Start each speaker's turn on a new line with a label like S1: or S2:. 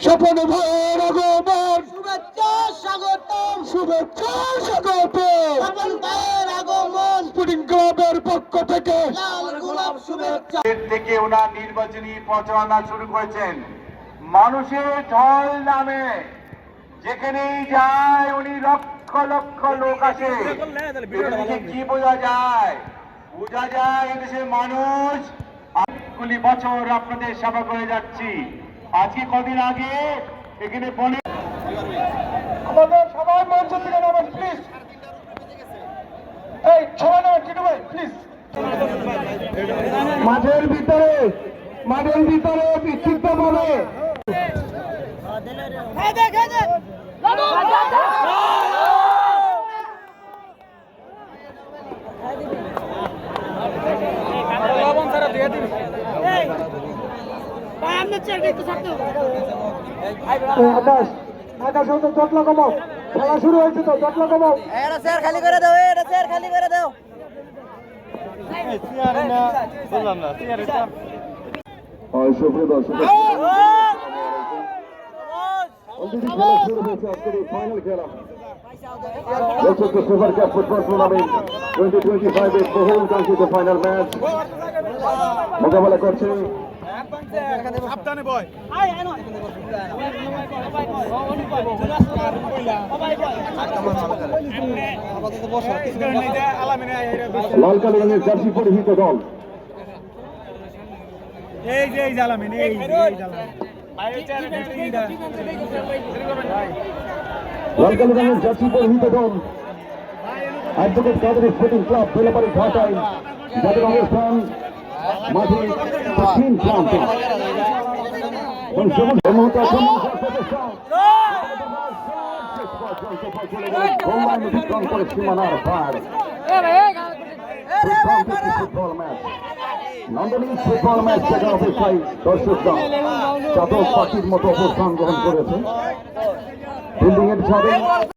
S1: স্বপন ভাইয়ের আগমন,
S2: শুভেচ্ছা স্বাগতম,
S1: শুভেচ্ছা স্বাগতম।
S2: স্বপন ভাইয়ের আগমন,
S1: স্পোর্টিং ক্লাবের পক্ষ থেকে
S2: লাল গোলাপ শুভেচ্ছা।
S3: এর থেকে ওনার নির্বাচনী প্রচারণা শুরু করেছেন। মানুষের ঢল নামে যেখানেই যায় উনি লক্ষ লক্ষ লোক আসে। এদেরকে কি বোঝা যায়? বোঝা যায় এদেশের মানুষ অনেকগুলি বছর আপনাদের সেবা করে যাচ্ছি। আজকে কদিন আগে এখানে বলে
S1: আমাদের সবাই মঞ্চ থেকে নামেন প্লিজ। এই সবাই নামেন, টিটু ভাই প্লিজ। মাঠের ভিতরে বিক্ষিপ্ত ভাবে আকাশ জটলা কমাও, খেলা শুরু হয়েছে তো, জটলা কমাও।
S2: খালি করে দাও, খালি করে দাও।
S1: সুপ্রিয় দর্শক, অলরেডি খেলা শুরু হয়েছে আজকের এই ফাইনাল খেলা। চলছে সুপার কাপ ফুটবল টুর্নামেন্ট 2025 এর বহুল কাঙ্ক্ষিত ফাইনাল ম্যাচ। মোকাবেলা করছে লাল কালো রঙের জার্সি পরিহিত দল। লাল কালো রঙের জার্সি পরিহিত দল অ্যাডভোকেট কাদের স্পোর্টিং ক্লাব বেলাবাড়ি ঘাটাইল, যাদের অবস্থান মাঠে দক্ষিণ প্রান্তে। অতিক্রম করে সীমানার পার ফুটবল ম্যাচ, লন্ডনের ফুটবল ম্যাচ থেকে অপেক্ষায় দর্শকরা চাতক পাখির মতো অবস্থান গ্রহণ করেছে। বিল্ডিং এর ছাদে